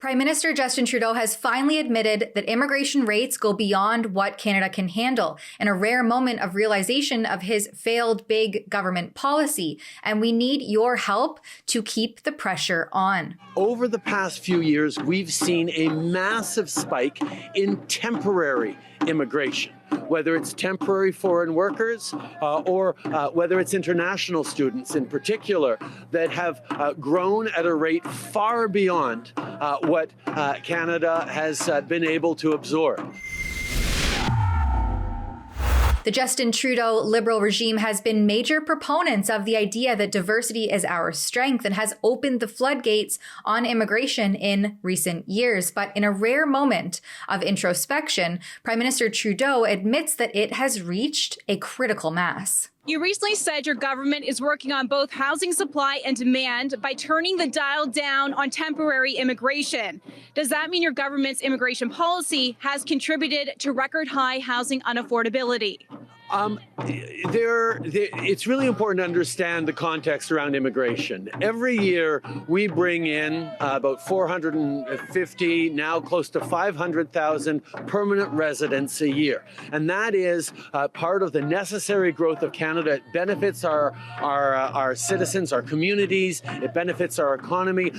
Prime Minister Justin Trudeau has finally admitted that immigration rates go beyond what Canada can handle, in a rare moment of realization of his failed big government policy. And we need your help to keep the pressure on. Over the past few years, we've seen a massive spike in temporary immigration, whether it's temporary foreign workers or whether it's international students in particular that have grown at a rate far beyond what Canada has been able to absorb. The Justin Trudeau Liberal regime has been major proponents of the idea that diversity is our strength and has opened the floodgates on immigration in recent years. But in a rare moment of introspection, Prime Minister Trudeau admits that it has reached a critical mass. You recently said your government is working on both housing supply and demand by turning the dial down on temporary immigration. Does that mean your government's immigration policy has contributed to record high housing unaffordability? It's really important to understand the context around immigration. Every year, we bring in about 450, now close to 500,000 permanent residents a year. And that is part of the necessary growth of Canada. It benefits our citizens, our communities. It benefits our economy.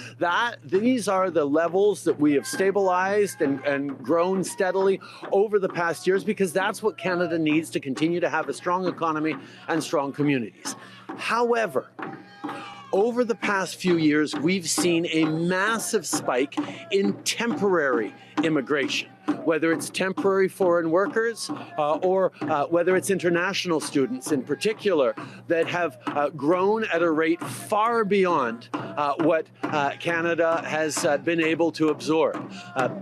These are the levels that we have stabilized and grown steadily over the past years, because that's what Canada needs to continue to have a strong economy and strong communities. However, over the past few years, we've seen a massive spike in temporary immigration, whether it's temporary foreign workers or whether it's international students in particular that have grown at a rate far beyond what Canada has been able to absorb.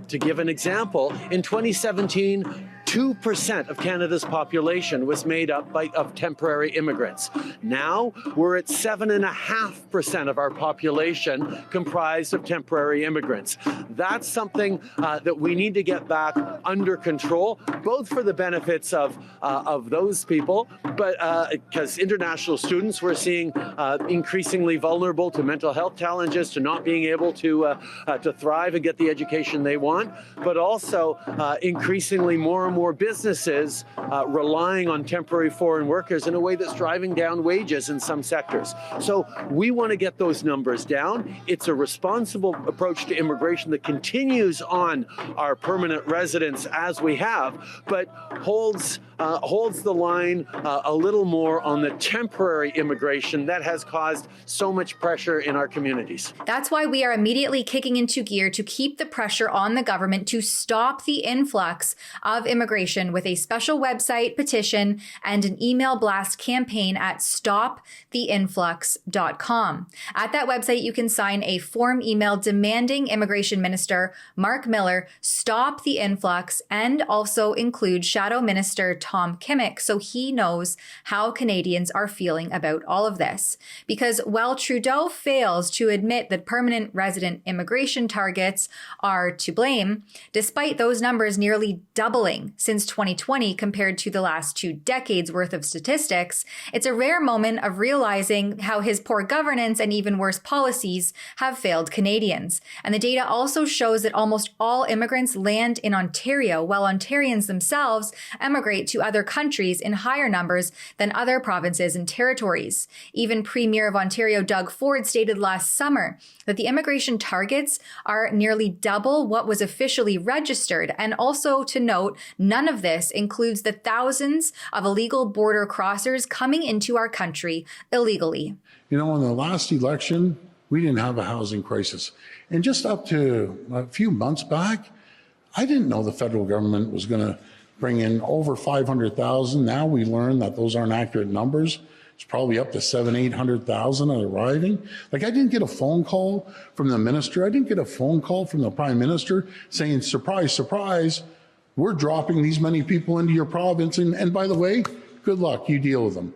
To give an example, in 2017, 2% of Canada's population was made up of temporary immigrants. Now we're at 7.5% of our population comprised of temporary immigrants. That's something that we need to get back under control, both for the benefits of those people, but because international students we're seeing increasingly vulnerable to mental health challenges, to not being able to thrive and get the education they want, but also increasingly more and more businesses relying on temporary foreign workers in a way that's driving down wages in some sectors. So we want to get those numbers down. It's a responsible approach to immigration that continues on our permanent residents as we have, but holds the line a little more on the temporary immigration that has caused so much pressure in our communities. That's why we are immediately kicking into gear to keep the pressure on the government to stop the influx of immigration with a special website, petition, and an email blast campaign at stoptheinflux.com. At that website, you can sign a form email demanding Immigration Minister Mark Miller stop the influx, and also include Shadow Minister Tom Kimmick so he knows how Canadians are feeling about all of this. Because while Trudeau fails to admit that permanent resident immigration targets are to blame, despite those numbers nearly doubling since 2020 compared to the last 2 decades worth of statistics, it's a rare moment of realizing how his poor governance and even worse policies have failed Canadians. And the data also shows that almost all immigrants land in Ontario, while Ontarians themselves emigrate to other countries in higher numbers than other provinces and territories. Even Premier of Ontario Doug Ford stated last summer that the immigration targets are nearly double what was officially registered. And also to note, none of this includes the thousands of illegal border crossers coming into our country illegally. You know, in the last election, we didn't have a housing crisis. And just up to a few months back, I didn't know the federal government was going to bring in over 500,000. Now we learn that those aren't accurate numbers. It's probably up to 800,000 are arriving. Like, I didn't get a phone call from the minister. I didn't get a phone call from the prime minister saying, surprise, surprise, we're dropping these many people into your province. And by the way, good luck, you deal with them.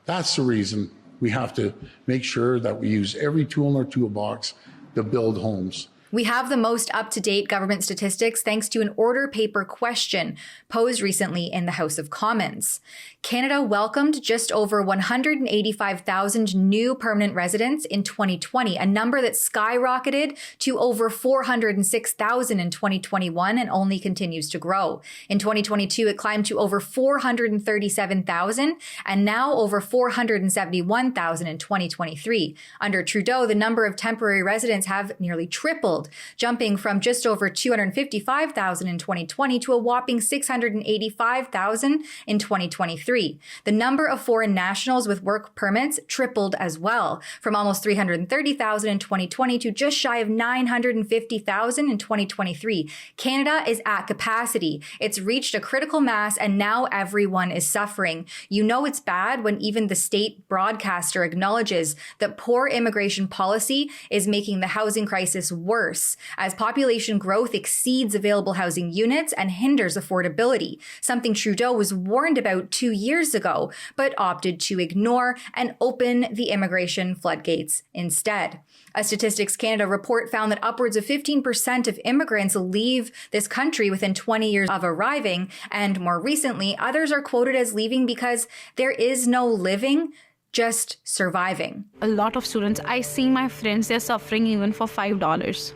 That's the reason we have to make sure that we use every tool in our toolbox to build homes. We have the most up-to-date government statistics thanks to an order paper question posed recently in the House of Commons. Canada welcomed just over 185,000 new permanent residents in 2020, a number that skyrocketed to over 406,000 in 2021 and only continues to grow. In 2022, it climbed to over 437,000 and now over 471,000 in 2023. Under Trudeau, the number of temporary residents have nearly tripled, jumping from just over 255,000 in 2020 to a whopping 685,000 in 2023. The number of foreign nationals with work permits tripled as well, from almost 330,000 in 2020 to just shy of 950,000 in 2023. Canada is at capacity. It's reached a critical mass and now everyone is suffering. You know it's bad when even the state broadcaster acknowledges that poor immigration policy is making the housing crisis worse, as population growth exceeds available housing units and hinders affordability, something Trudeau was warned about 2 years ago, but opted to ignore and open the immigration floodgates instead. A Statistics Canada report found that upwards of 15% of immigrants leave this country within 20 years of arriving, and more recently, others are quoted as leaving because there is no living, just surviving. A lot of students, I see my friends, they're suffering even for $5.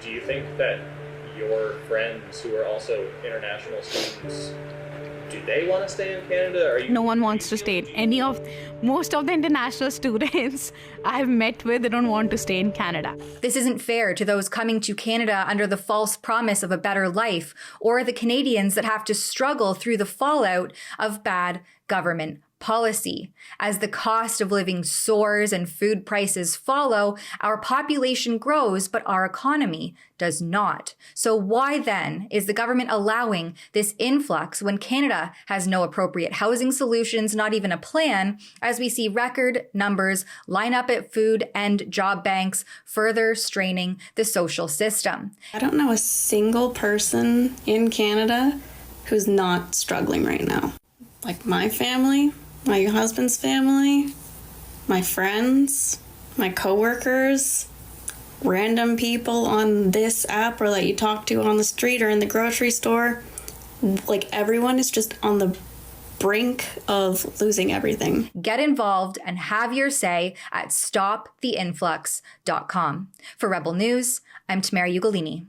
Do you think that your friends who are also international students, do they want to stay in Canada? No one wants to stay. Most of the international students I've met with, they don't want to stay in Canada. This isn't fair to those coming to Canada under the false promise of a better life, or the Canadians that have to struggle through the fallout of bad government policy. As the cost of living soars and food prices follow, our population grows, but our economy does not. So why then is the government allowing this influx when Canada has no appropriate housing solutions, not even a plan, as we see record numbers line up at food and job banks, further straining the social system? I don't know a single person in Canada who's not struggling right now. Like my family, my husband's family, my friends, my coworkers, random people on this app or that you talk to on the street or in the grocery store. Like everyone is just on the brink of losing everything. Get involved and have your say at stoptheinflux.com. For Rebel News, I'm Tamara Ugolini.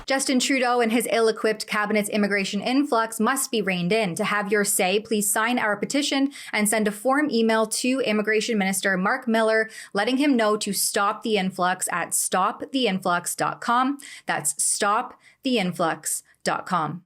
Justin Trudeau and his ill-equipped cabinet's immigration influx must be reined in. To have your say, please sign our petition and send a form email to Immigration Minister Mark Miller, letting him know to stop the influx at stoptheinflux.com. That's stoptheinflux.com.